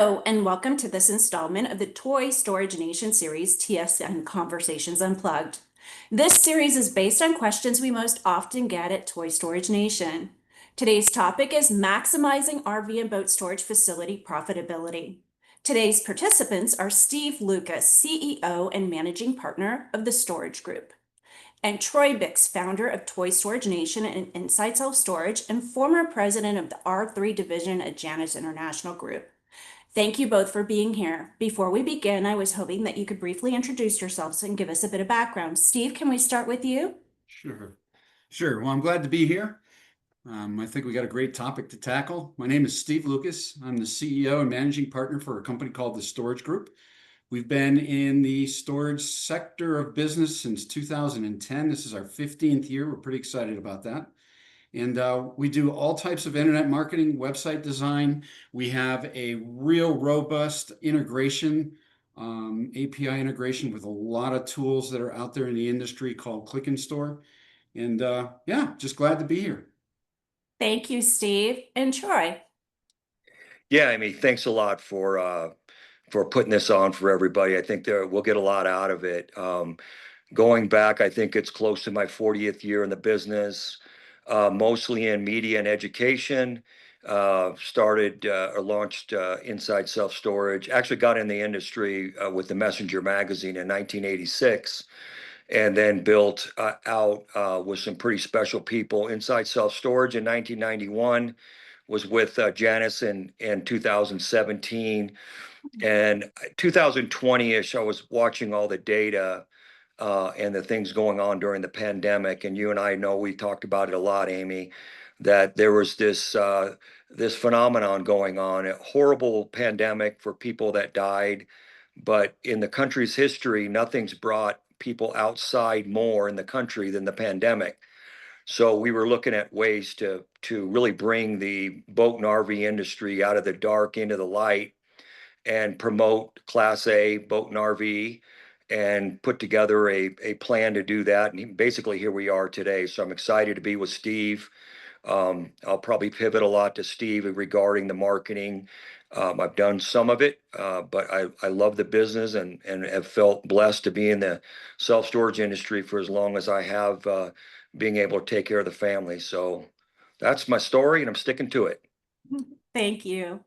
Hello, and welcome to this installment of the Toy Storage Nation series, TSN Conversations Unplugged. This series is based on questions we most often get at Toy Storage Nation. Today's topic is maximizing RV and boat storage facility profitability. Today's participants are Steve Lucas, CEO and managing partner of the Storage Group, and Troy Bix, founder of Toy Storage Nation and Inside Self Storage, and former president of the R3 division at Janus International Group. Thank you both for being here. Before we begin, I was hoping that you could briefly introduce yourselves and give us a bit of background. Steve, can we start with you? Sure. Sure. Well, I'm glad to be here. I think we got a great topic to tackle. My name is Steve Lucas. I'm the CEO and managing partner for a company called the Storage Group. We've been in the storage sector of business since 2010. This is our 15th year. We're pretty excited about that. And we do all types of internet marketing, website design. We have a real robust integration, API integration with a lot of tools that are out there in the industry called Click and Store. And yeah, just glad to be here. Thank you, Steve. And Troy. Yeah, Amy, thanks a lot for putting this on for everybody. I think we'll get a lot out of it. Going back, I think it's close to my 40th year in the business, mostly in media and education. Started or launched Inside Self Storage. Actually got in the industry with the Messenger magazine in 1986, and then built out with some pretty special people. Inside Self Storage in 1991 was with Janus in 2017. And 2020-ish, I was watching all the data and the things going on during the pandemic. And you and I know we talked about it a lot, Amy, that there was this phenomenon going on, a horrible pandemic for people that died. But in the country's history, nothing's brought people outside more in the country than the pandemic. So we were looking at ways to really bring the boat and RV industry out of the dark into the light and promote Class A boat and RV and put together a plan to do that. And basically here we are today. So I'm excited to be with Steve. I'll probably pivot a lot to Steve regarding the marketing. I've done some of it, but I love the business and have felt blessed to be in the self-storage industry for as long as I have, being able to take care of the family. So that's my story and I'm sticking to it. Thank you.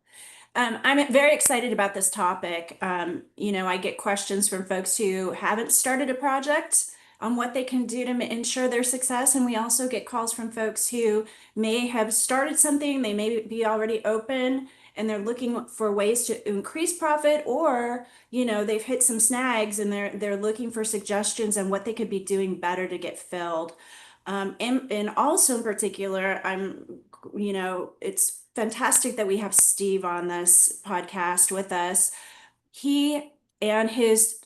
I'm very excited about this topic. I get questions from folks who haven't started a project on what they can do to ensure their success. And we also get calls from folks who may have started something, they may be already open, and they're looking for ways to increase profit, or, they've hit some snags and they're looking for suggestions on what they could be doing better to get filled. And also in particular, it's fantastic that we have Steve on this podcast with us. He and his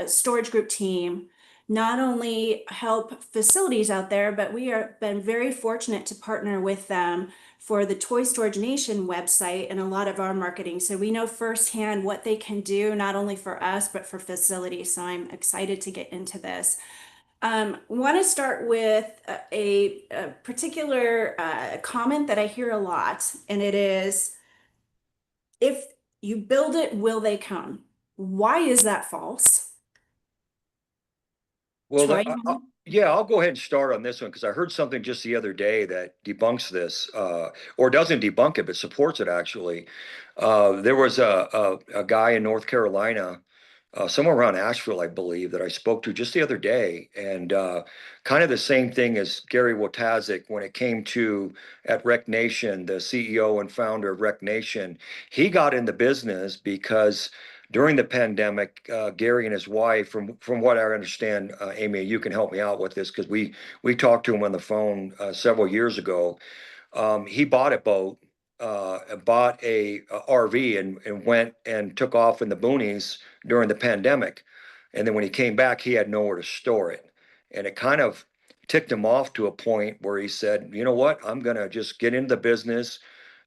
storage group team not only help facilities out there, but we have been very fortunate to partner with them for the Toy Storage Nation website and a lot of our marketing. So we know firsthand what they can do, not only for us, but for facilities. So I'm excited to get into this. Want to start with a particular comment that I hear a lot, and it is, if you build it, will they come? Why is that false? Well, Troy? yeah, I'll go ahead and start on this one because I heard something just the other day that debunks this, or doesn't debunk it, but supports it actually. There was a guy in North Carolina, somewhere around Asheville, I believe, that I spoke to just the other day, and kind of the same thing as Gary Wojtaszek when it came to at Rec Nation, the CEO and founder of Rec Nation. He got in the business because during the pandemic, Gary and his wife, from what I understand, Amy, you can help me out with this because we talked to him on the phone several years ago. He bought a boat, bought a RV, and went and took off in the boonies during the pandemic. And then when he came back, he had nowhere to store it, and it kind of ticked him off to a point where he said, "You know what? I'm gonna just get into the business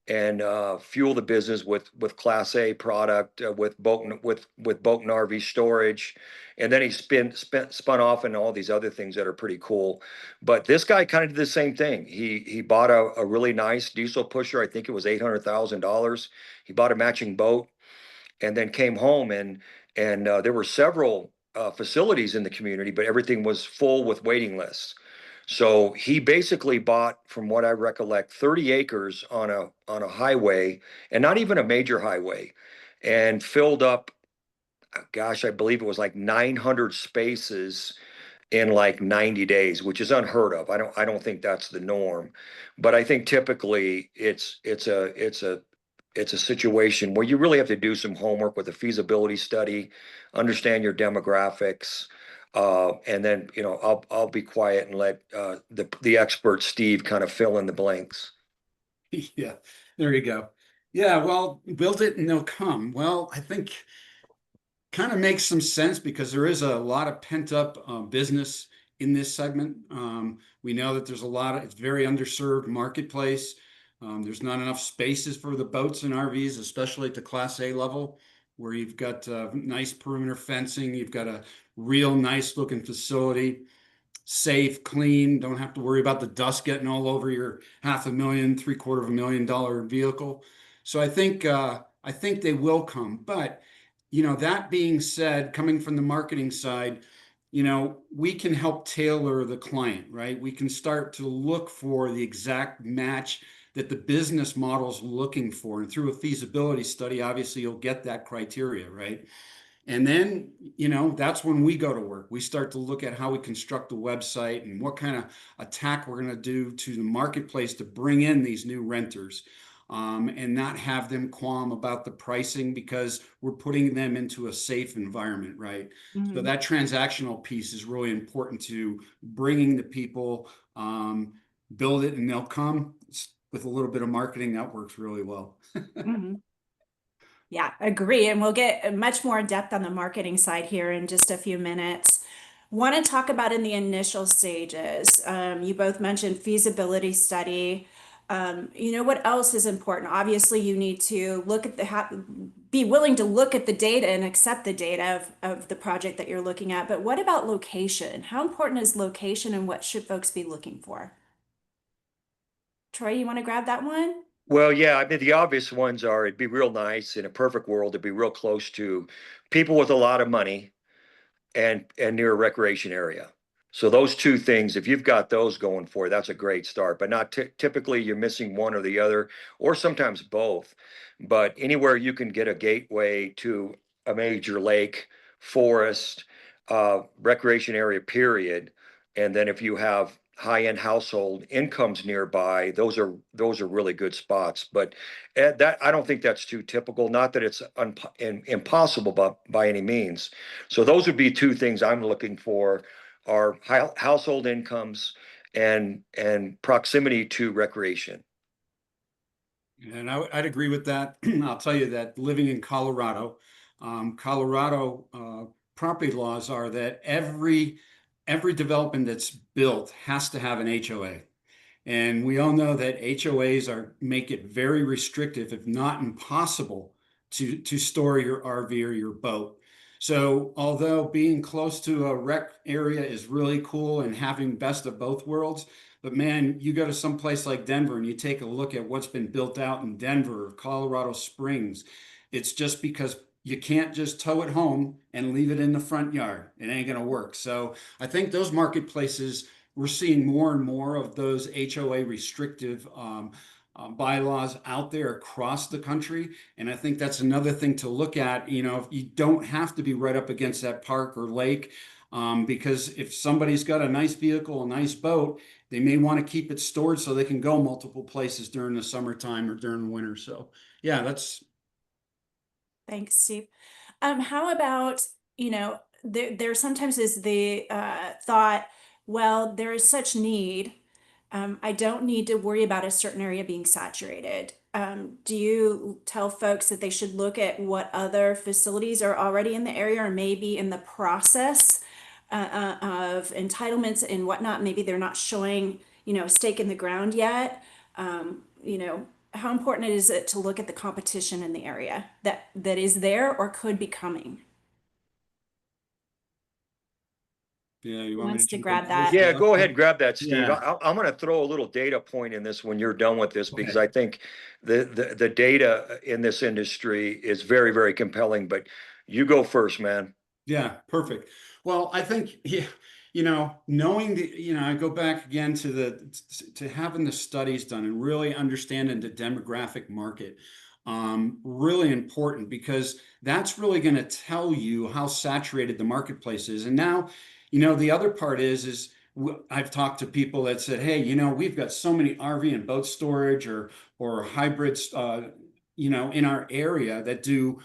and fuel the business with Class A product, with boat and RV storage." And then he spun off into all these other things that are pretty cool. But this guy kind of did the same thing. He bought a really nice diesel pusher. I think it was $800,000. He bought a matching boat, and then came home and there were several facilities in the community, but everything was full with waiting lists. So he basically bought, from what I recollect, 30 acres on a highway, and not even a major highway, and filled up, gosh, I believe it was like 900 spaces in like 90 days, which is unheard of. I don't think that's the norm. But I think typically it's a situation where you really have to do some homework with a feasibility study, understand your demographics, and then I'll be quiet and let the expert Steve kind of fill in the blanks. Yeah, there you go. Yeah, well, build it and they'll come. Well, I think kind of makes some sense because there is a lot of pent up business in this segment. We know that there's a lot of, it's very underserved marketplace. There's not enough spaces for the boats and RVs, especially at the Class A level, where you've got nice perimeter fencing, you've got a real nice looking facility, safe, clean, don't have to worry about the dust getting all over your $500,000, $750,000 vehicle. So I think they will come. But that being said, coming from the marketing side, we can help tailor the client, right? We can start to look for the exact match that the business model's looking for. And through a feasibility study, obviously you'll get that criteria, right? And then, that's when we go to work. We start to look at how we construct the website and what kind of attack we're going to do to the marketplace to bring in these new renters, and not have them qualm about the pricing because we're putting them into a safe environment, right? So Mhm. that transactional piece is really important to bringing the people, build it and they'll come. With a little bit of marketing, that works really well. Mhm. Yeah, agree. And we'll get much more depth on the marketing side here in just a few minutes. Want to talk about in the initial stages. You both mentioned feasibility study. What else is important? Obviously, you need to look at be willing to look at the data and accept the data of the project that you're looking at. But what about location? How important is location and what should folks be looking for? Troy, you want to grab that one? Well, yeah, I mean, the obvious ones are it'd be real nice in a perfect world to be real close to people with a lot of money and near a recreation area. So those two things, if you've got those going for you, that's a great start. But not typically you're missing one or the other, or sometimes both. But anywhere you can get a gateway to a major lake, forest, recreation area, period. And then if you have high-end household incomes nearby, those are really good spots. But that I don't think that's too typical. Not that it's impossible by any means. So those would be two things I'm looking for are household incomes and proximity to recreation. And I'd agree with that. I'll tell you that living in Colorado, Colorado property laws are that every development that's built has to have an HOA. And we all know that HOAs make it very restrictive, if not impossible, to store your RV or your boat. So although being close to a rec area is really cool and having best of both worlds, but man, you go to some place like Denver and you take a look at what's been built out in Denver or Colorado Springs, it's just because you can't just tow it home and leave it in the front yard. It ain't gonna work. So I think those marketplaces, we're seeing more and more of those HOA restrictive bylaws out there across the country. And I think that's another thing to look at. If you don't have to be right up against that park or lake, because if somebody's got a nice vehicle, a nice boat, they may want to keep it stored so they can go multiple places during the summertime or during the winter. So, yeah, that's Thanks, Steve. How about, there sometimes is the thought, well, there is such need. I don't need to worry about a certain area being saturated. Do you tell folks that they should look at what other facilities are already in the area or maybe in the process of entitlements and whatnot? Maybe they're not showing, a stake in the ground yet. How important is it to look at the competition in the area that, is there or could be coming? Yeah, you Who want me wants to to jump in grab that? first? Yeah, go ahead, grab that, Steve. Yeah. I'm going to throw a little data point in this when you're done with this, because Okay. I think the data in this industry is very, very compelling. But you go first, man. Yeah, perfect. Well, I think, yeah, knowing I go back again to having the studies done and really understanding the demographic market. Really important, because that's really going to tell you how saturated the marketplace is. And now, the other part is I've talked to people that said, hey, we've got so many RV and boat storage or hybrids, in our area that do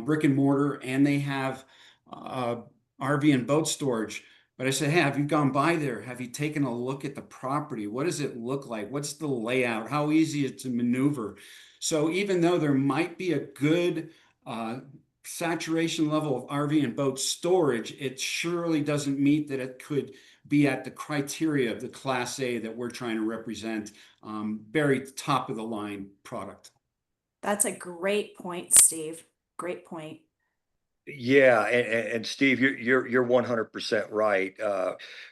brick and mortar, and they have uh, RV and boat storage. But I said, hey, have you gone by there? Have you taken a look at the property? What does it look like? What's the layout? How easy is it to maneuver? So even though there might be a good saturation level of RV and boat storage, it surely doesn't meet that it could be at the criteria of the Class A that we're trying to represent, very top of the line product. That's a great point, Steve. Great point. Yeah, and Steve, you're 100% right.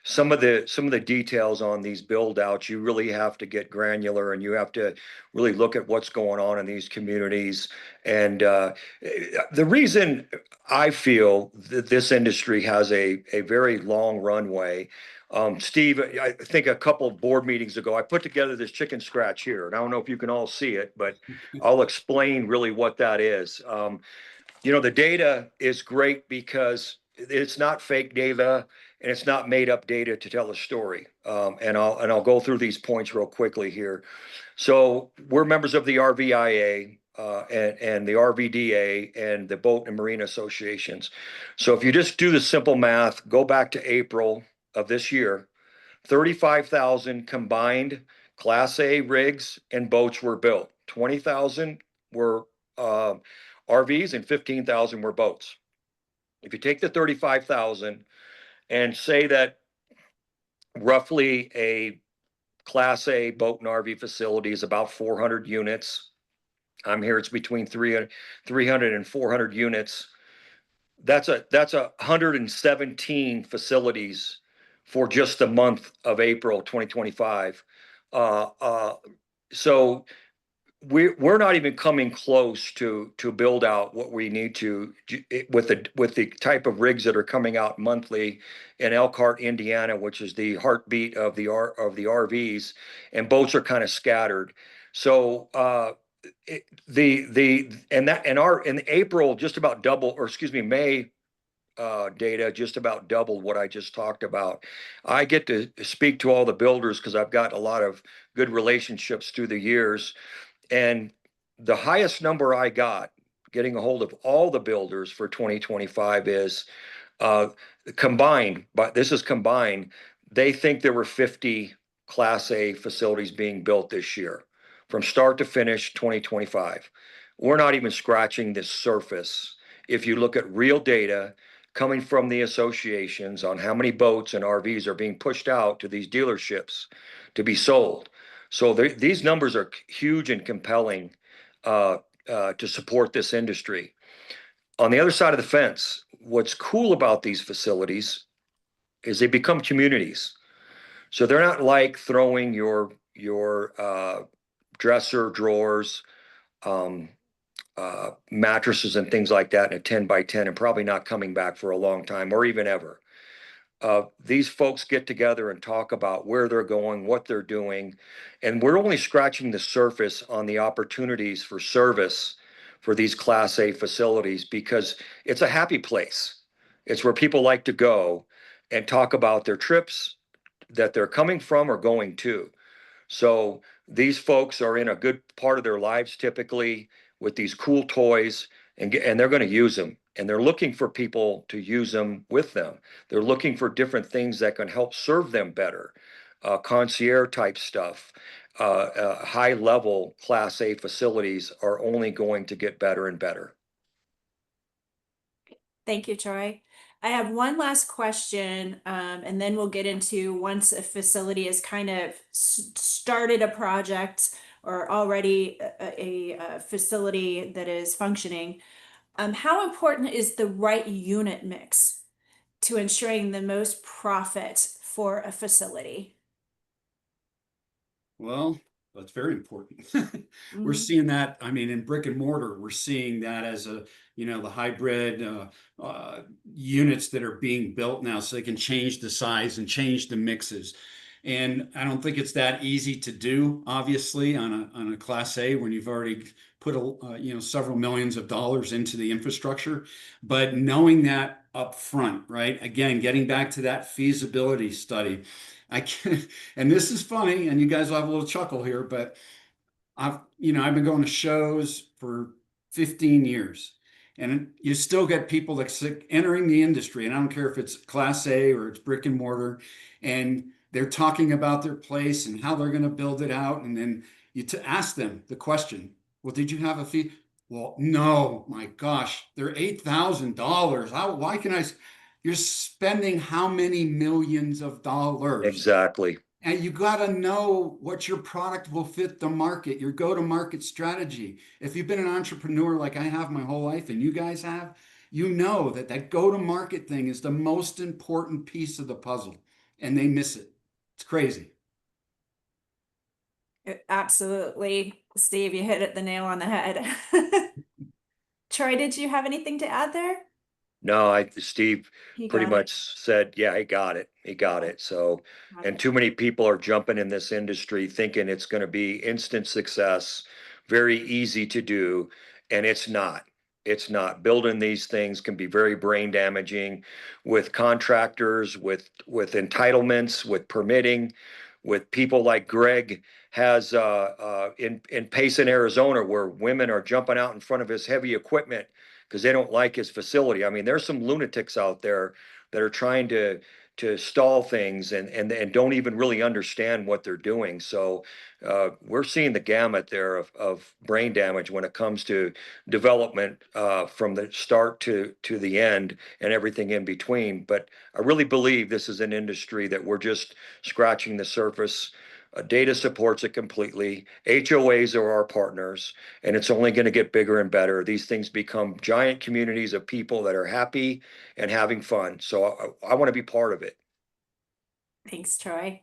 Some of the details on these build outs, you really have to get granular, and you have to really look at what's going on in these communities. And the reason I feel that this industry has a very long runway, Steve, I think a couple of board meetings ago, I put together this chicken scratch here, and I don't know if you can all see it, but I'll explain really what that is. The data is great because it's not fake data and it's not made up data to tell a story. And I'll go through these points real quickly here. So we're members of the RVIA and the RVDA and the Boat and Marine Associations. So if you just do the simple math, go back to April of this year, 35,000 combined Class A rigs and boats were built. 20,000 were RVs and 15,000 were boats. If you take the 35,000 and say that roughly a Class A boat and RV facility is about 400 units, I'm here, it's between 300 and 400 units. That's a 117 facilities for just the month of April 2025. Uh, uh, so we're not even coming close to build out what we need to with the type of rigs that are coming out monthly in Elkhart, Indiana, which is the heartbeat of the RVs, and boats are kind of scattered. So in April just about double, or excuse me, May data just about doubled what I just talked about. I get to speak to all the builders because I've got a lot of good relationships through the years. And the highest number I got getting a hold of all the builders for 2025 is uh, combined, but this is combined. They think there were 50 Class A facilities being built this year from start to finish 2025. We're not even scratching the surface. If you look at real data coming from the associations on how many boats and RVs are being pushed out to these dealerships to be sold. So these numbers are huge and compelling to support this industry. On the other side of the fence, what's cool about these facilities is they become communities. So they're not like throwing your dresser drawers, um, mattresses and things like that in a 10 by 10 and probably not coming back for a long time or even ever. These folks get together and talk about where they're going, what they're doing, and we're only scratching the surface on the opportunities for service for these Class A facilities because it's a happy place. It's where people like to go and talk about their trips that they're coming from or going to. So these folks are in a good part of their lives typically with these cool toys, and they're going to use them. And they're looking for people to use them with them. They're looking for different things that can help serve them better, concierge type stuff. High level Class A facilities are only going to get better and better. Thank you, Troy. I have one last question, and then we'll get into once a facility has kind of started a project or already a facility that is functioning. How important is the right unit mix? to ensuring the most profit for a facility? Well, that's very important. We're Mhm. seeing that, I mean, in brick and mortar, we're seeing that as a, the hybrid units that are being built now so they can change the size and change the mixes. And I don't think it's that easy to do, obviously, on a Class A when you've already put several millions of dollars into the infrastructure. But knowing that up front, right? Again, getting back to that feasibility study. I can, and this is funny, and you guys will have a little chuckle here, but I've been going to shows for 15 years, and you still get people that entering the industry, and I don't care if it's Class A or it's brick and mortar, and they're talking about their place and how they're going to build it out, and then to ask them the question, well, did you have a fee? Well, no, my gosh, they're $8,000. Why can I? You're spending how many millions of dollars? Exactly. And you got to know what your product will fit the market, your go-to-market strategy. If you've been an entrepreneur like I have my whole life, and you guys have, you know that go-to-market thing is the most important piece of the puzzle, and they miss it. It's crazy. Absolutely, Steve, you hit it the nail on the head. Troy, did you have anything to add there? No, Steve He pretty got it. much said, yeah, he got it. He got Yeah, it. So, got and it. too many people are jumping in this industry thinking it's going to be instant success, very easy to do, and it's not. It's not. Building these things can be very brain damaging with contractors, with entitlements, with permitting, with people like Greg has in Payson, Arizona, where women are jumping out in front of his heavy equipment because they don't like his facility. I mean, there's some lunatics out there that are trying to stall things and don't even really understand what they're doing. So we're seeing the gamut there of brain damage when it comes to development from the start to the end and everything in between. But I really believe this is an industry that we're just scratching the surface. Data supports it completely. HOAs are our partners, and it's only going to get bigger and better. These things become giant communities of people that are happy and having fun. So I want to be part of it. Thanks, Troy.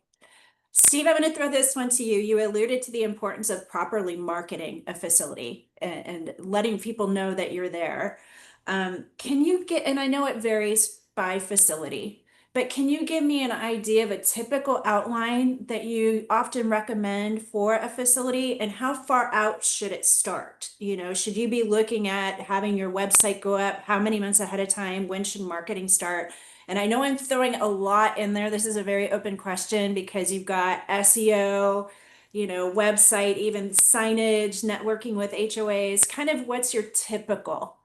Steve, I'm going to throw this one to you. You alluded to the importance of properly marketing a facility and letting people know that you're there. Can you and I know it varies by facility, but can you give me an idea of a typical outline that you often recommend for a facility, and how far out should it start? Should you be looking at having your website go up? How many months ahead of time? When should marketing start? And I know I'm throwing a lot in there. This is a very open question because you've got SEO, website, even signage, networking with HOAs. Kind of what's your typical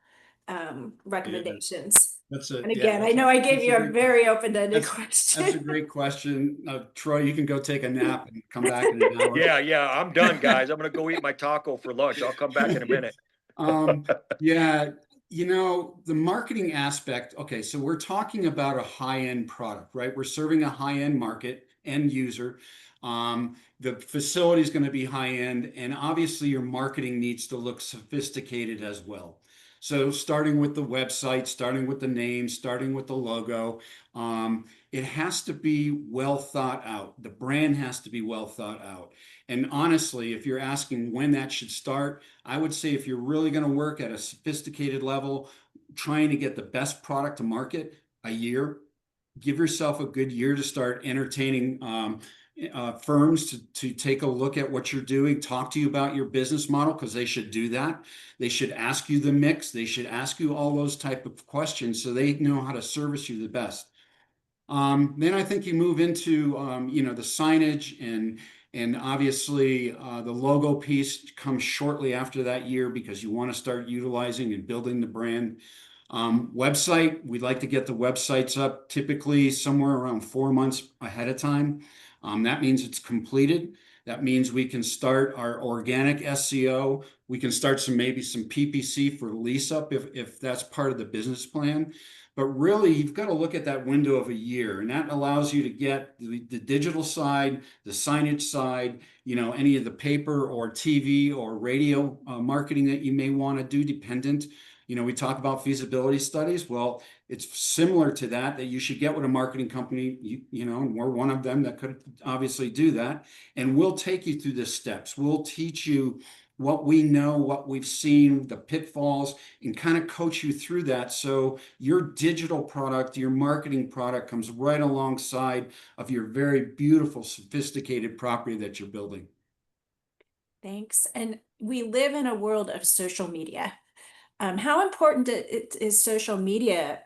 Yeah, recommendations? that's a And yeah, again, I know I gave that's a you a great very open-ended that's a question. great question. Troy, you can go take a nap and come back in an hour. Yeah, I'm done, guys. I'm gonna go eat my taco for lunch. I'll come back in a minute. Um, yeah, the marketing aspect. Okay, so we're talking about a high-end product, right? We're serving a high-end market, end user. The facility is going to be high-end, and obviously your marketing needs to look sophisticated as well. So starting with the website, starting with the name, starting with the logo, it has to be well thought out. The brand has to be well thought out. And honestly, if you're asking when that should start, I would say if you're really going to work at a sophisticated level, trying to get the best product to market, a year. Give yourself a good year to start entertaining firms to take a look at what you're doing, talk to you about your business model, because they should do that. They should ask you the mix. They should ask you all those type of questions so they know how to service you the best. Then I think you move into the signage and obviously the logo piece comes shortly after that year because you want to start utilizing and building the brand. Website, we'd like to get the websites up typically somewhere around 4 months ahead of time. That means it's completed. That means we can start our organic SEO. We can start maybe some PPC for lease up if that's part of the business plan. But really, you've got to look at that window of a year, and that allows you to get the digital side, the signage side, any of the paper or TV or radio marketing that you may want to do dependent We talk about feasibility studies. Well, it's similar to that you should get with a marketing company, and we're one of them that could obviously do that. And we'll take you through the steps. We'll teach you what we know, what we've seen, the pitfalls, and kind of coach you through that. So your digital product, your marketing product comes right alongside of your very beautiful, sophisticated property that you're building. Thanks. And we live in a world of social media. How important is social media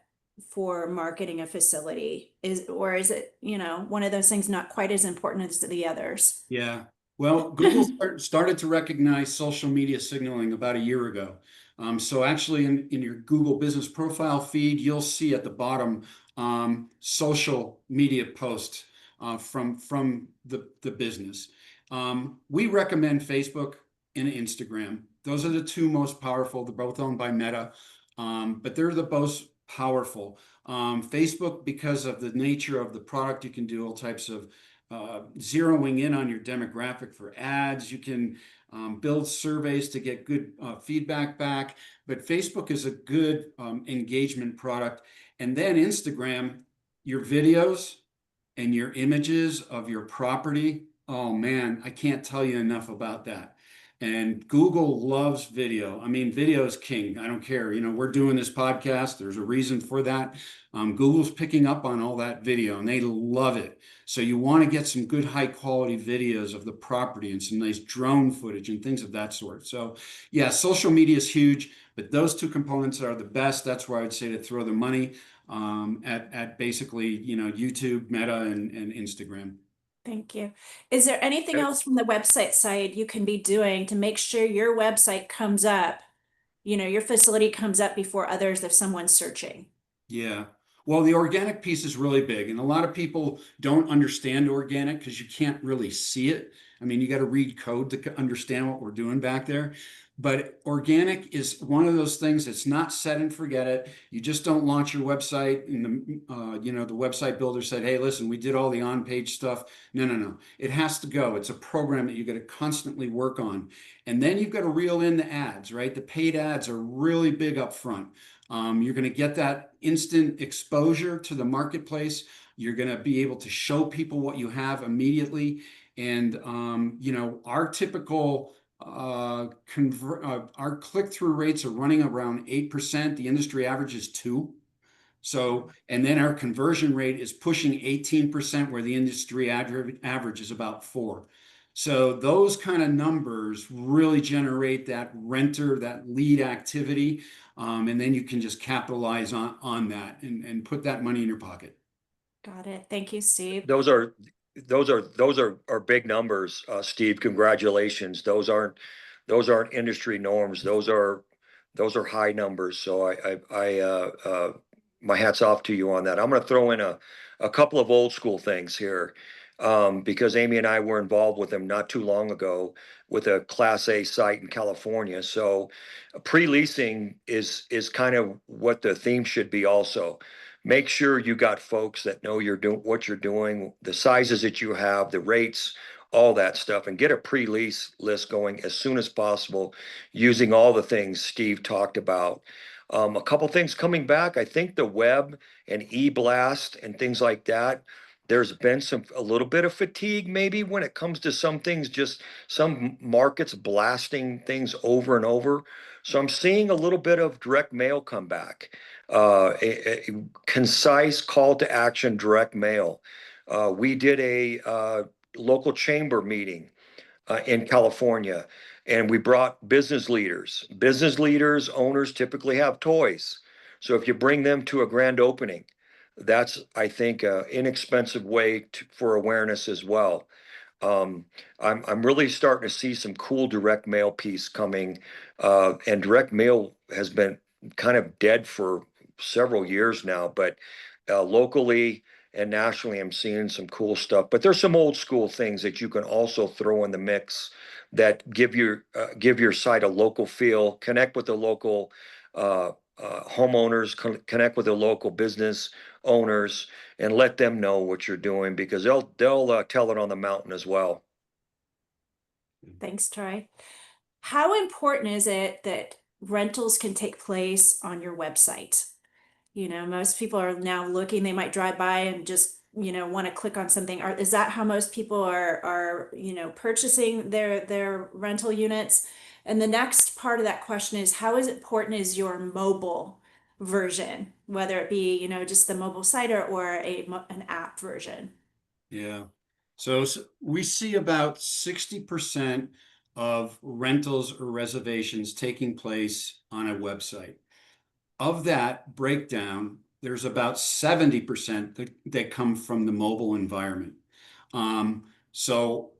for marketing a facility? Or is it, one of those things not quite as important as the others? Yeah. Well, Google started to recognize social media signaling about a year ago. So actually in your Google business profile feed, you'll see at the bottom social media posts from the business. We recommend Facebook and Instagram. Those are the two most powerful. They're both owned by Meta, but they're the most powerful. Facebook, because of the nature of the product, you can do all types of zeroing in on your demographic for ads. You can build surveys to get good feedback back. But Facebook is a good engagement product. And then Instagram, your videos and your images of your property. Oh man, I can't tell you enough about that. And Google loves video. I mean, video is king. I don't care. We're doing this podcast. There's a reason for that. Google's picking up on all that video and they love it. So you want to get some good high quality videos of the property and some nice drone footage and things of that sort. So yeah, social media is huge, but those two components are the best. That's where I'd say to throw the money at basically, YouTube, Meta, and Instagram. Thank you. Is there anything else from the website side you can be doing to make sure your website comes up, your facility comes up before others if someone's searching? Yeah. Well, the organic piece is really big, and a lot of people don't understand organic because you can't really see it. I mean, you got to read code to understand what we're doing back there. But organic is one of those things that's not set and forget it. You just don't launch your website and the website builder said, hey, listen, we did all the on-page stuff. No. It has to go. It's a program that you got to constantly work on. And then you've got to reel in the ads, right? The paid ads are really big up front. You're going to get that instant exposure to the marketplace. You're going to be able to show people what you have immediately. And, our typical our click-through rates are running around 8%. The industry average is 2%. So, and then our conversion rate is pushing 18%, where the industry average is about 4%. So those kind of numbers really generate that renter, that lead activity. And then you can just capitalize on that and put that money in your pocket. Got it. Thank you, Steve. Those are big numbers, Steve. Congratulations. Those aren't industry norms. Those are high numbers. So my hat's off to you on that. I'm going to throw in a couple of old school things here, because Amy and I were involved with them not too long ago with a Class A site in California. So pre-leasing is kind of what the theme should be also. Make sure you got folks that know what you're doing, the sizes that you have, the rates, all that stuff, and get a pre-lease list going as soon as possible using all the things Steve talked about. A couple things coming back. I think the web and e-blast and things like that. There's been a little bit of fatigue maybe when it comes to some things, just some markets blasting things over and over. So I'm seeing a little bit of direct mail come back. A concise call to action, direct mail. We did a local chamber meeting in California, and we brought business leaders. Business leaders, owners typically have toys. So if you bring them to a grand opening, that's, I think, an inexpensive way for awareness as well. I'm really starting to see some cool direct mail piece coming, and direct mail has been kind of dead for several years now, but locally and nationally, I'm seeing some cool stuff. But there's some old school things that you can also throw in the mix that give your site a local feel, connect with the local homeowners, connect with the local business owners, and let them know what you're doing, because they'll tell it on the mountain as well. Thanks, Troy. How important is it that rentals can take place on your website. You know, most people are now looking, they might drive by and just, you know, want to click on something. Is that how most people are, you know, purchasing their rental units? And the next part of that question is, how is important is your mobile version, whether it be, you know, just the mobile site or an app version? Yeah. So we see about 60% of rentals or reservations taking place on a website. Of that breakdown, there's about 70% that come from the mobile environment. So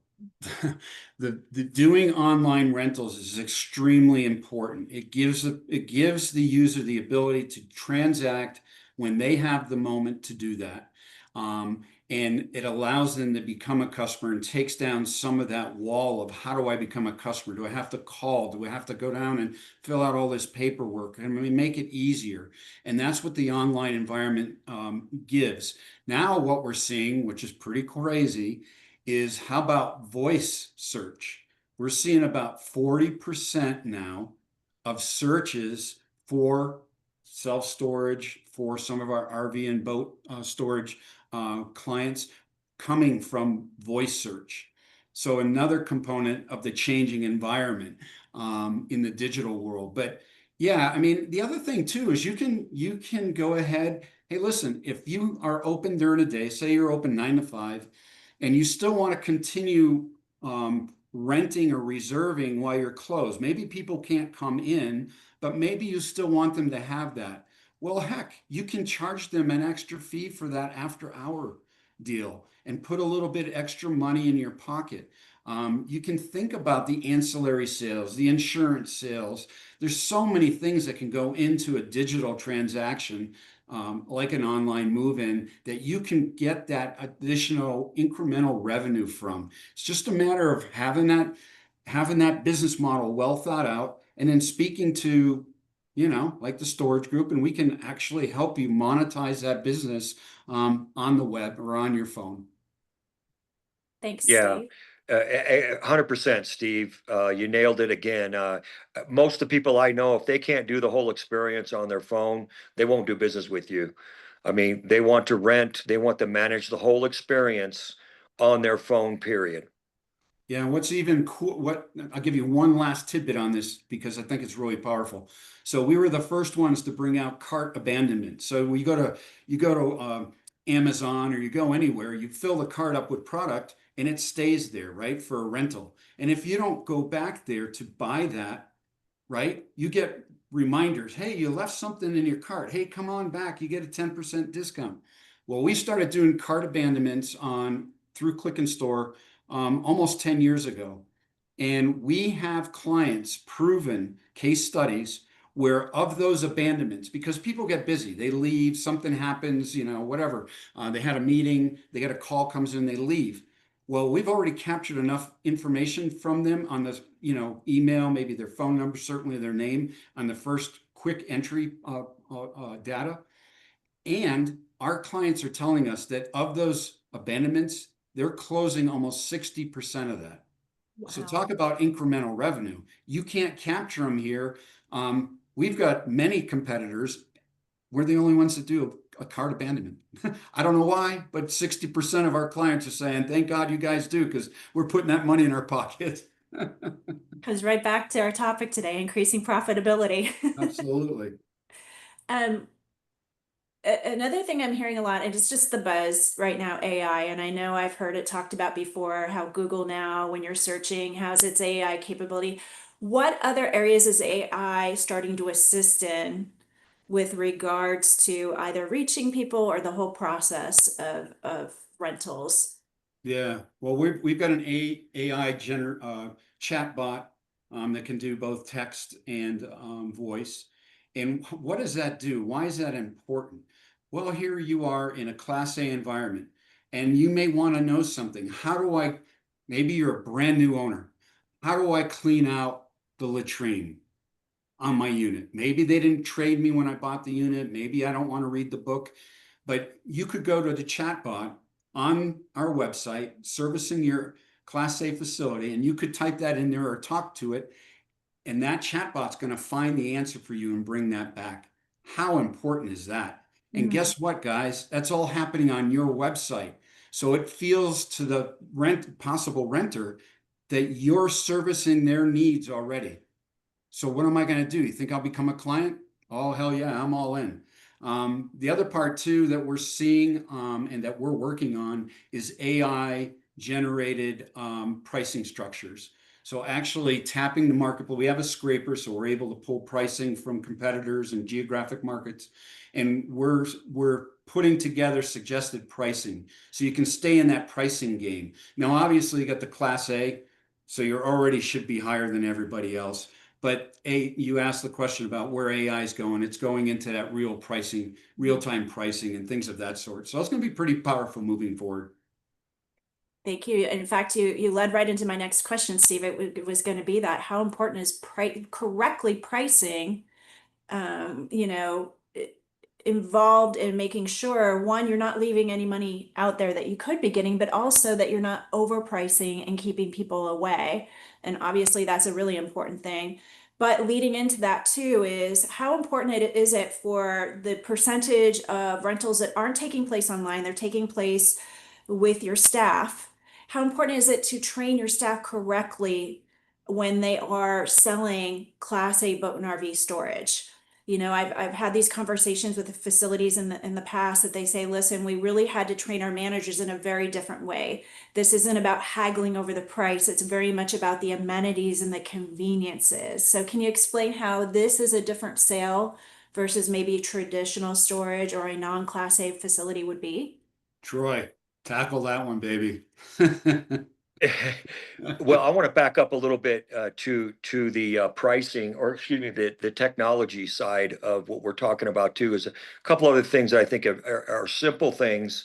the doing online rentals is extremely important. It gives the user the ability to transact when they have the moment to do that. And it allows them to become a customer and takes down some of that wall of how do I become a customer? Do I have to call? Do I have to go down and fill out all this paperwork? And we make it easier. And that's what the online environment gives. Now, what we're seeing, which is pretty crazy, is how about voice search? We're seeing about 40% now of searches for self-storage, for some of our RV and boat storage clients coming from voice search. So another component of the changing environment in the digital world. But yeah, I mean, the other thing too is you can go ahead. Hey, listen, if you are open during the day, say you're open 9 to 5, and you still want to continue renting or reserving while you're closed. Maybe people can't come in, but maybe you still want them to have that. Well, heck, you can charge them an extra fee for that after hour deal and put a little bit extra money in your pocket. You can think about the ancillary sales, the insurance sales. There's so many things that can go into a digital transaction, like an online move-in, that you can get that additional incremental revenue from. It's just a matter of having that business model well thought out, and then speaking to, you know, like the storage group, and we can actually help you monetize that business on the web or on your phone. Thanks, Yeah, Steve. 100%, Steve. You nailed it again. Most of the people I know, if they can't do the whole experience on their phone, they won't do business with you. I mean, they want to rent, they want to manage the whole experience on their phone, period. Yeah, and what's even cool, I'll give you one last tidbit on this because I think it's really powerful. So we were the first ones to bring out cart abandonment. So you go to Amazon or you go anywhere, you fill the cart up with product and it stays there, right, for a rental. And if you don't go back there to buy that, right, you get reminders. Hey, you left something in your cart. Hey, come on back. You get a 10% discount. Well, we started doing cart abandonments on through Click and Store almost 10 years ago. And we have clients proven case studies where of those abandonments, because people get busy, they leave, something happens, you know, whatever. They had a meeting, they get a call comes in, they leave. Well, we've already captured enough information from them on the, you know, email, maybe their phone number, certainly their name on the first quick entry data. And our clients are telling us that of those abandonments, they're closing almost 60% of that. So Wow. talk about incremental revenue. You can't capture them here. We've got many competitors. We're the only ones that do a cart abandonment. I don't know why, but 60% of our clients are saying, thank God you guys do, because we're putting that money in our pocket. Goes right back to our topic today, increasing profitability. Absolutely. Um, Another thing I'm hearing a lot, and it's just the buzz right now, AI, and I know I've heard it talked about before, how Google now, when you're searching, has its AI capability. What other areas is AI starting to assist in with regards to either reaching people or the whole process of rentals? Yeah, well, we've got an AI chat bot that can do both text and voice. And what does that do? Why is that important? Well, here you are in a Class A environment, and you may want to know something. Maybe you're a brand new owner. How do I clean out the latrine on my unit? Maybe they didn't trade me when I bought the unit. Maybe I don't want to read the book. But you could go to the chatbot on our website, servicing your Class A facility, and you could type that in there or talk to it. and that chatbot's going to find the answer for you and bring that back. How important is that? And guess what, guys? That's all happening on your website. So it feels to the possible renter that you're servicing their needs already. So what am I going to do? You think I'll become a client? Oh, hell yeah, I'm all in. The other part too that we're seeing and that we're working on is AI generated pricing structures. So actually tapping the market, but we have a scraper, so we're able to pull pricing from competitors and geographic markets, and we're putting together suggested pricing so you can stay in that pricing game. Now, obviously, you got the Class A, so you already should be higher than everybody else. But you asked the question about where AI is going. It's going into that real pricing, real-time pricing, and things of that sort. So it's going to be pretty powerful moving forward. Thank you. In fact, you led right into my next question, Steve. It was going to be that how important is correctly pricing, you know, involved in making sure, one, you're not leaving any money out there that you could be getting, but also that you're not overpricing and keeping people away. And obviously, that's a really important thing. But leading into that too is how important is it for the percentage of rentals that aren't taking place online, they're taking place with your staff. How important is it to train your staff correctly when they are selling Class A boat and RV storage? You know, I've had these conversations with the facilities in the past that they say, listen, we really had to train our managers in a very different way. This isn't about haggling over the price. It's very much about the amenities and the conveniences. So can you explain how this is a different sale versus maybe traditional storage or a non-Class A facility would be? Troy, tackle that one, baby. Well, I want to back up a little bit to the pricing, or excuse me, the technology side of what we're talking about too. Is a couple other things I think are simple things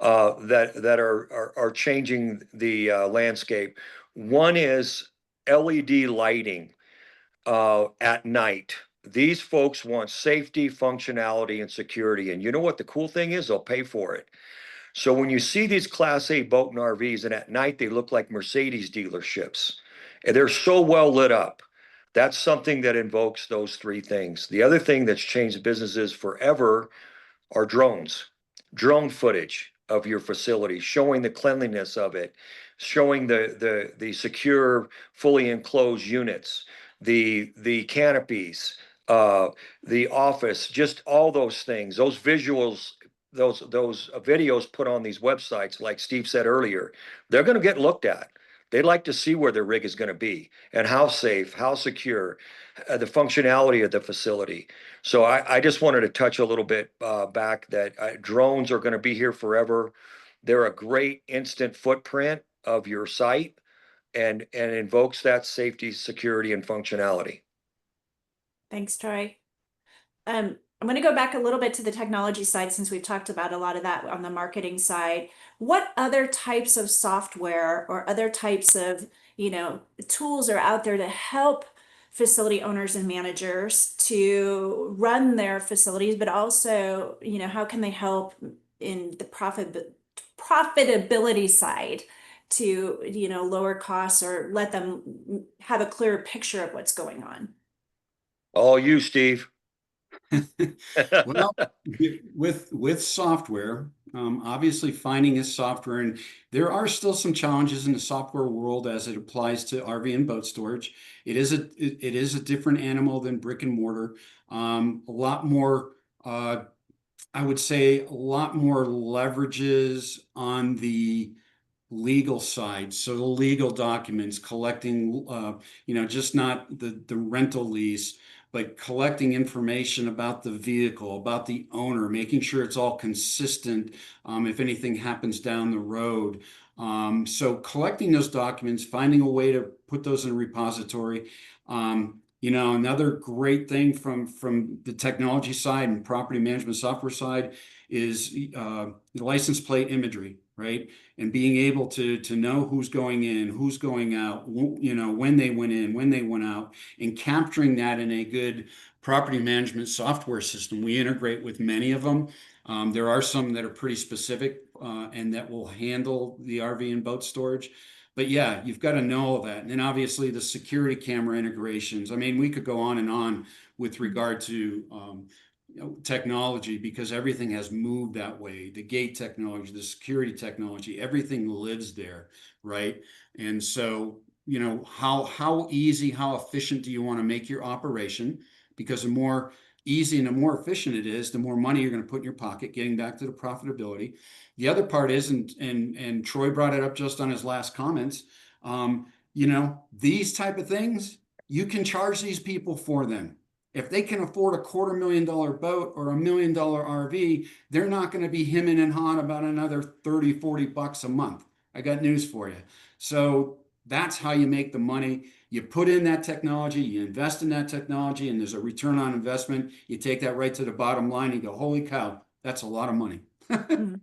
that are changing the landscape. One is LED lighting at night. These folks want safety, functionality, and security. And you know what the cool thing is? They'll pay for it. So when you see these Class A boat and RVs, and at night they look like Mercedes dealerships, and they're so well lit up, that's something that invokes those three things. The other thing that's changed businesses forever are drones, drone footage of your facility, showing the cleanliness of it, showing the secure, fully enclosed units, the canopies, the office, just all those things, those visuals, those videos put on these websites, like Steve said earlier, they're going to get looked at. They'd like to see where their rig is going to be and how safe, how secure, the functionality of the facility. So I just wanted to touch a little bit back that drones are going to be here forever. They're a great instant footprint of your site and invokes that safety, security, and functionality. Thanks, Troy. I'm going to go back a little bit to the technology side since we've talked about a lot of that on the marketing side. What other types of software or other types of, you know, tools are out there to help facility owners and managers to run their facilities, but also, you know, how can they help in the profitability side to, you know, lower costs or let them have a clearer picture of what's going on? All you, Steve. Well, with software, obviously finding is software, and there are still some challenges in the software world as it applies to RV and boat storage. It is a different animal than brick and mortar. A lot more, I would say, a lot more leverages on the legal side. So the legal documents, collecting, you know, just not the rental lease, but collecting information about the vehicle, about the owner, making sure it's all consistent if anything happens down the road. So collecting those documents, finding a way to put those in a repository. You know, another great thing from the technology side and property management software side is the license plate imagery, right? And being able to know who's going in, who's going out, you know, when they went in, when they went out, and capturing that in a good property management software system. We integrate with many of them. There are some that are pretty specific and that will handle the RV and boat storage. But yeah, you've got to know that. And then obviously the security camera integrations. I mean, we could go on and on with regard to technology, because everything has moved that way. The gate technology, the security technology, everything lives there, right? And so, how easy, how efficient do you want to make your operation? Because the more easy and the more efficient it is, the more money you're going to put in your pocket, getting back to the profitability. The other part is, and Troy brought it up just on his last comments, these type of things, you can charge these people for them. If they can afford a $250,000 boat or $1 million RV, they're not going to be hemming and hawing about another 30, $40 a month. I got news for you. So that's how you make the money. You put in that technology, you invest in that technology, and there's a return on investment. You take that right to the bottom line and go, holy cow, that's a lot of money. Mhm.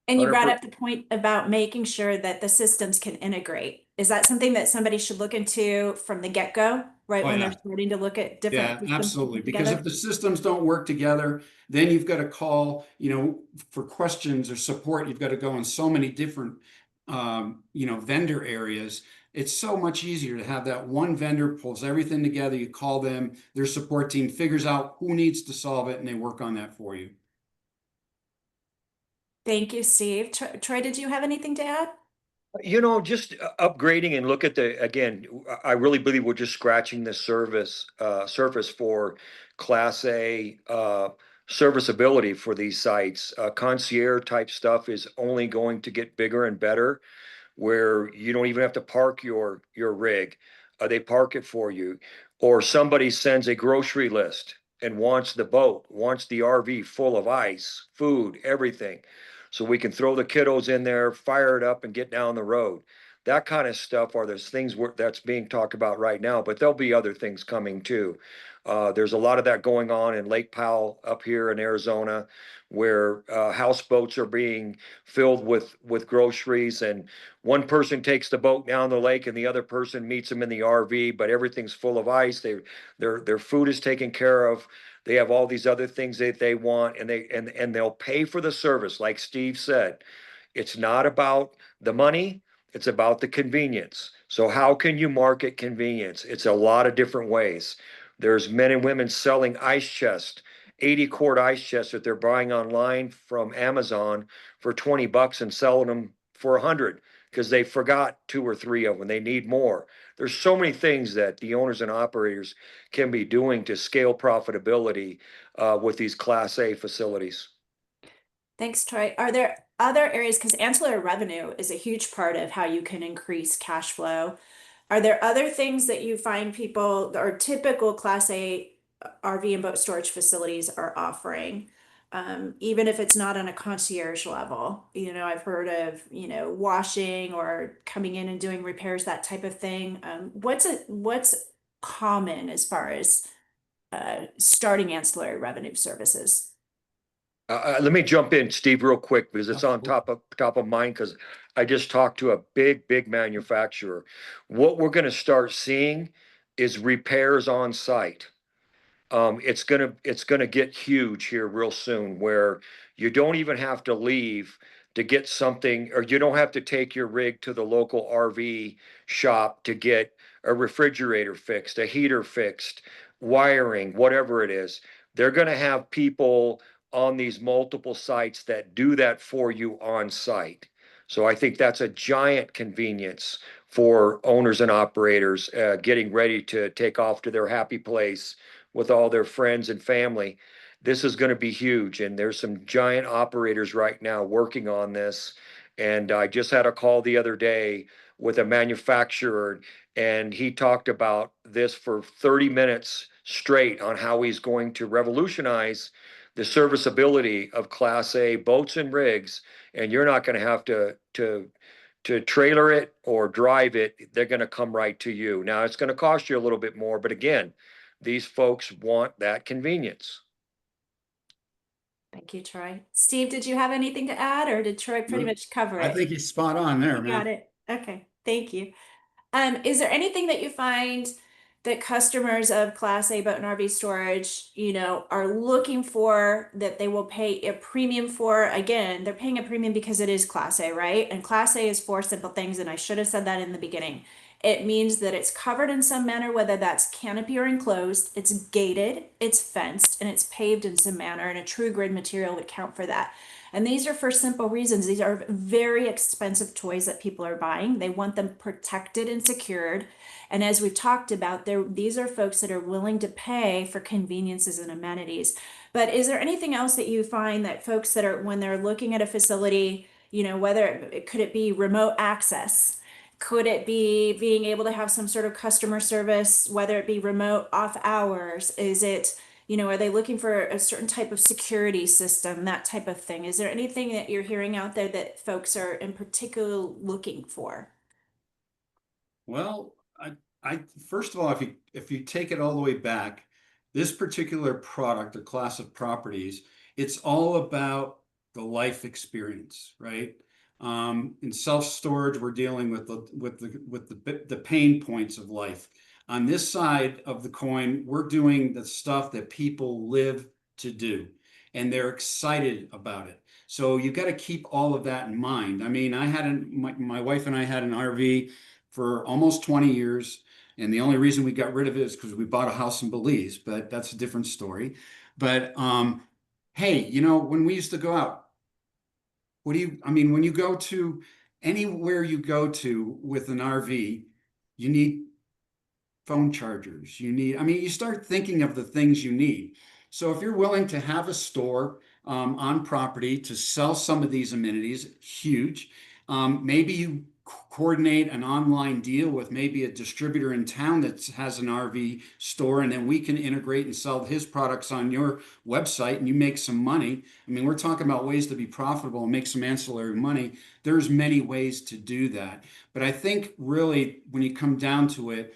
And you brought up the point about making sure that the systems can integrate. Is that something that somebody should look into from the get-go, right? Oh, When yeah. they're starting to look at different Yeah, systems absolutely. Because together? if the systems don't work together, then you've got to call, for questions or support, you've got to go in so many different, vendor areas. It's so much easier to have that one vendor pulls everything together. You call them, their support team figures out who needs to solve it, and they work on that for you. Thank you, Steve. Troy, did you have anything to add? Just upgrading and look at again, I really believe we're just scratching the surface for Class A serviceability for these sites. Concierge type stuff is only going to get bigger and better, where you don't even have to park your rig. They park it for you. Or somebody sends a grocery list and wants the boat, wants the RV full of ice, food, everything. So we can throw the kiddos in there, fire it up, and get down the road. That kind of stuff are those things that's being talked about right now, but there'll be other things coming too. There's a lot of that going on in Lake Powell up here in Arizona, where houseboats are being filled with groceries, and one person takes the boat down the lake and the other person meets them in the RV, but everything's full of ice. Their food is taken care of. They have all these other things that they want, and they'll pay for the service. Like Steve said, it's not about the money, it's about the convenience. So how can you market convenience? It's a lot of different ways. There's men and women selling ice chests, 80-quart ice chests that they're buying online from Amazon for $20 and selling them for 100 because they forgot 2 or 3 of them. They need more. There's so many things that the owners and operators can be doing to scale profitability with these Class A facilities. Thanks, Troy. Are there other areas, because ancillary revenue is a huge part of how you can increase cash flow. Are there other things that you find people or typical Class A RV and boat storage facilities are offering? Even if it's not on a concierge level, I've heard of, washing or coming in and doing repairs, that type of thing. What's common as far as starting ancillary revenue services? Let me jump in, Steve, real quick, because it's on Absolutely. top of mind, because I just talked to a big manufacturer. What we're going to start seeing is repairs on site. It's gonna get huge here real soon, where you don't even have to leave to get something, or you don't have to take your rig to the local RV shop to get a refrigerator fixed, a heater fixed, wiring, whatever it is. They're gonna have people on these multiple sites that do that for you on site. So I think that's a giant convenience for owners and operators getting ready to take off to their happy place with all their friends and family. This is going to be huge. And there's some giant operators right now working on this. And I just had a call the other day with a manufacturer, and he talked about this for 30 minutes straight on how he's going to revolutionize the serviceability of Class A boats and rigs. And you're not going to have to trailer it or drive it. They're going to come right to you. Now it's going to cost you a little bit more, but again, these folks want that convenience. Thank you, Troy. Steve, did you have anything to add, or did Troy pretty No, much cover I it? think he's spot on there, You got man. it. Okay, thank you. Is there anything that you find that customers of Class A boat and RV storage, are looking for, that they will pay a premium for. Again, they're paying a premium because it is Class A, right? And Class A is four simple things, and I should have said that in the beginning. It means that it's covered in some manner, whether that's canopy or enclosed, it's gated, it's fenced, and it's paved in some manner, and a true grid material would count for that. And these are for simple reasons. These are very expensive toys that people are buying. They want them protected and secured. And as we've talked about, these are folks that are willing to pay for conveniences and amenities. But is there anything else that you find that folks that are, when they're looking at a facility, could it be remote access? Could it be being able to have some sort of customer service, whether it be remote off hours? Is it, are they looking for a certain type of security system, that type of thing? Is there anything that you're hearing out there that folks are in particular looking for? Well, I first of all, if you take it all the way back, this particular product or class of properties, it's all about the life experience, right? In self-storage, we're dealing with the pain points of life. On this side of the coin, we're doing the stuff that people live to do, and they're excited about it. So you got to keep all of that in mind. I mean, my wife and I had an RV for almost 20 years. And the only reason we got rid of it is because we bought a house in Belize, but that's a different story. But hey, when we used to go out, when you go to anywhere you go to with an RV, you need phone chargers. You start thinking of the things you need. So if you're willing to have a store on property to sell some of these amenities, huge. Maybe you coordinate an online deal with maybe a distributor in town that has an RV store, and then we can integrate and sell his products on your website, and you make some money. I mean, we're talking about ways to be profitable and make some ancillary money. There's many ways to do that. But I think really, when you come down to it,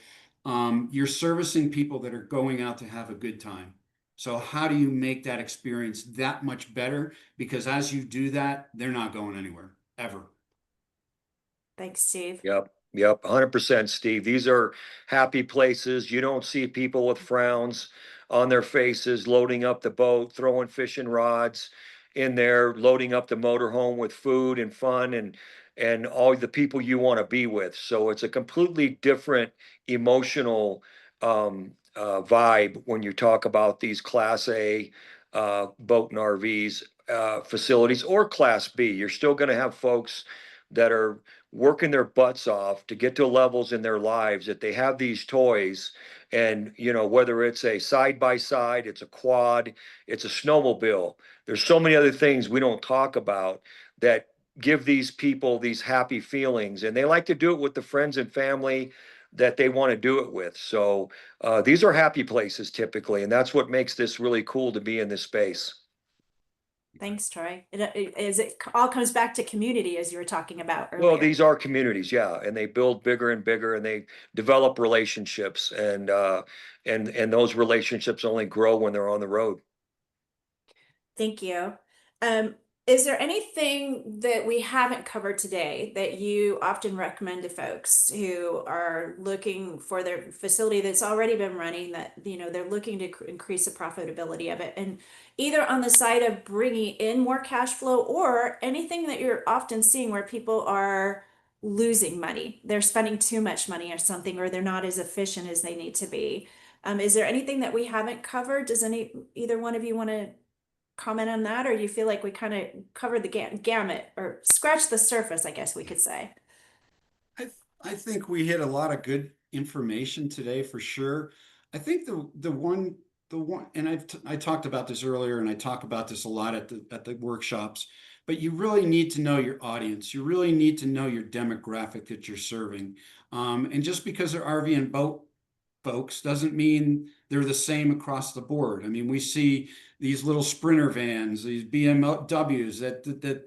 you're servicing people that are going out to have a good time. So how do you make that experience that much better? Because as you do that, they're not going anywhere, ever. Thanks, Steve. Yep, yep, 100%, Steve. These are happy places. You don't see people with frowns on their faces loading up the boat, throwing fishing rods in there, loading up the motorhome with food and fun and all the people you want to be with. So it's a completely different emotional vibe when you talk about these Class A boat and RVs facilities, or Class B. You're still going to have folks that are working their butts off to get to levels in their lives that they have these toys. And whether it's a side by side, it's a quad, it's a snowmobile, there's so many other things we don't talk about that give these people these happy feelings, and they like to do it with the friends and family that they want to do it with. So these are happy places typically, and that's what makes this really cool to be in this space. Thanks, Troy. It all comes back to community, as you were talking about Well, earlier. these are communities, yeah, and they build bigger and bigger, and they develop relationships, and those relationships only grow when they're on the road. Thank you. Um, is there anything that we haven't covered today that you often recommend to folks who are looking for their facility that's already been running, that, they're looking to increase the profitability of it, and either on the side of bringing in more cash flow, or anything that you're often seeing where people are losing money, they're spending too much money or something, or they're not as efficient as they need to be. Is there anything that we haven't covered? Does either one of you want to comment on that, or you feel like we kind of covered the gamut, or scratched the surface, I guess we could say? I I think we hit a lot of good information today for sure. I think the one, and I talked about this earlier, and I talk about this a lot at the workshops. But you really need to know your audience. You really need to know your demographic that you're serving. And just because they're RV and boat folks doesn't mean they're the same across the board. I mean, we see these little Sprinter vans, these BMWs that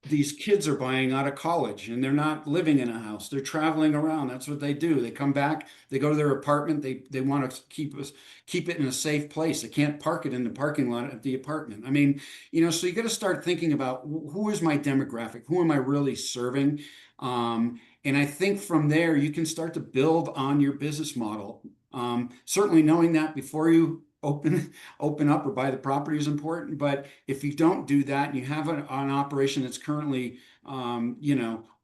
these kids are buying out of college, and they're not living in a house. They're traveling around. That's what they do. They come back, they go to their apartment. They want to keep it in a safe place. They can't park it in the parking lot at the apartment. I mean, so you got to start thinking about, who is my demographic? Who am I really serving? And I think from there you can start to build on your business model. Certainly knowing that before you open up or buy the property is important. But if you don't do that and you have an operation that's currently,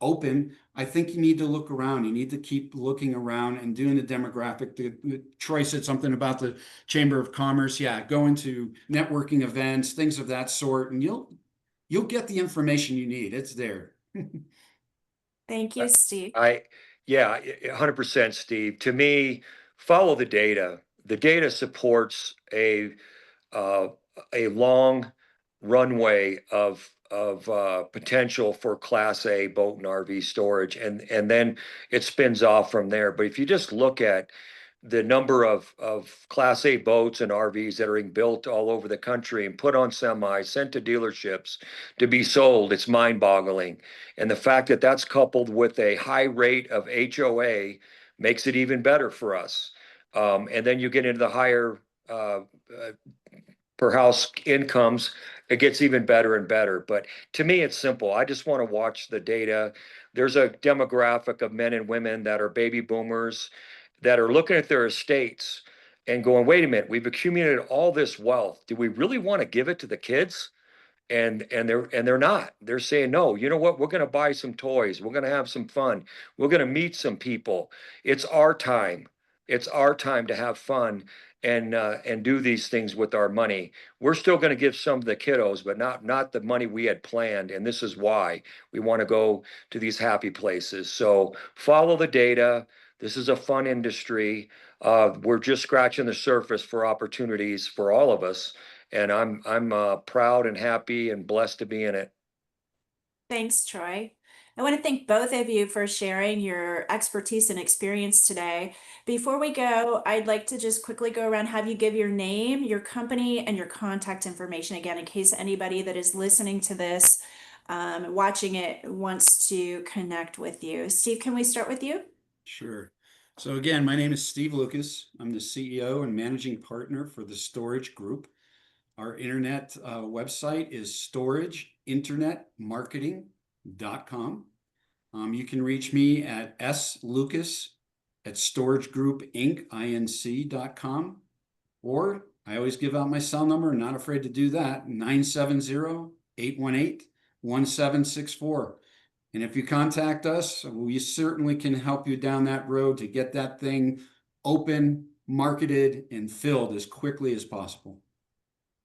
open, I think you need to look around. You need to keep looking around and doing the demographic. Troy said something about the Chamber of Commerce. Yeah, going to networking events, things of that sort, and you'll get the information you need. It's there. Thank you, Steve. Yeah, 100%, Steve. To me, follow the data. The data supports uh, a long runway of potential for Class A boat and RV storage, and then it spins off from there. But if you just look at the number of Class A boats and RVs that are being built all over the country and put on semis, sent to dealerships to be sold, it's mind-boggling. And the fact that that's coupled with a high rate of HOA makes it even better for us. And then you get into the higher per house incomes, it gets even better and better. But to me, it's simple. I just want to watch the data. There's a demographic of men and women that are baby boomers that are looking at their estates and going, wait a minute, we've accumulated all this wealth. Do we really want to give it to the kids? And they're not. They're saying, no, you know what? We're going to buy some toys. We're going to have some fun. We're going to meet some people. It's our time. It's our time to have fun and do these things with our money. We're still going to give some to the kiddos, but not the money we had planned. And this is why we want to go to these happy places. So follow the data. This is a fun industry. We're just scratching the surface for opportunities for all of us, and I'm proud and happy and blessed to be in it. Thanks, Troy. I want to thank both of you for sharing your expertise and experience today. Before we go, I'd like to just quickly go around, have you give your name, your company, and your contact information again, in case anybody that is listening to this, watching it, wants to connect with you. Steve, can we start with you? Sure. So again, my name is Steve Lucas. I'm the CEO and managing partner for the Storage Group. Our internet website is storageinternetmarketing.com. You can reach me at slucas@storagegroupinc.com, or I always give out my cell number, not afraid to do that, 970-818-1764. And if you contact us, we certainly can help you down that road to get that thing open, marketed, and filled as quickly as possible.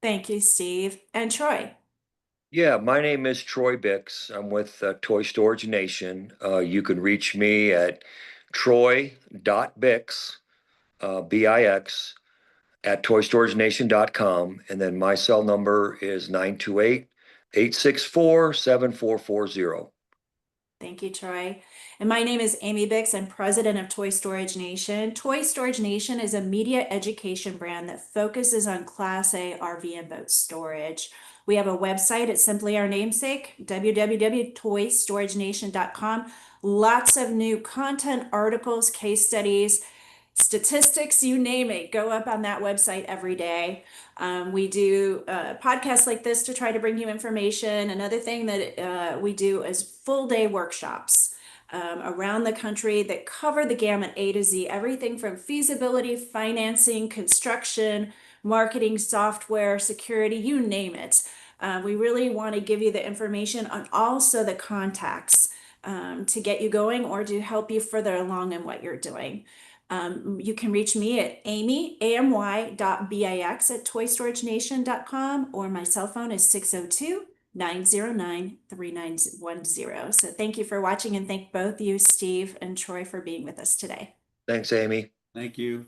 Thank you, Steve. And Troy. Yeah, my name is Troy Bix. I'm with Toy Storage Nation. You can reach me at troy.bix, B-I-X, at toystoragenation.com. And then my cell number is 928-864-7440. Thank you, Troy. And my name is Amy Bix. I'm president of Toy Storage Nation. Toy Storage Nation is a media education brand that focuses on Class A RV and boat storage. We have a website. It's simply our namesake, www.toystoragenation.com. Lots of new content, articles, case studies, statistics, you name it, go up on that website every day. We do podcasts like this to try to bring you information. Another thing that we do is full day workshops around the country that cover the gamut A to Z, everything from feasibility, financing, construction, marketing, software, security, you name it. We really want to give you the information on also the contacts to get you going or to help you further along in what you're doing. You can reach me at amy.bix at toystoragenation.com, or my cell phone is 602-909-3910. So thank you for watching, and thank both you, Steve and Troy, for being with us today. Thanks, Amy. Thank you.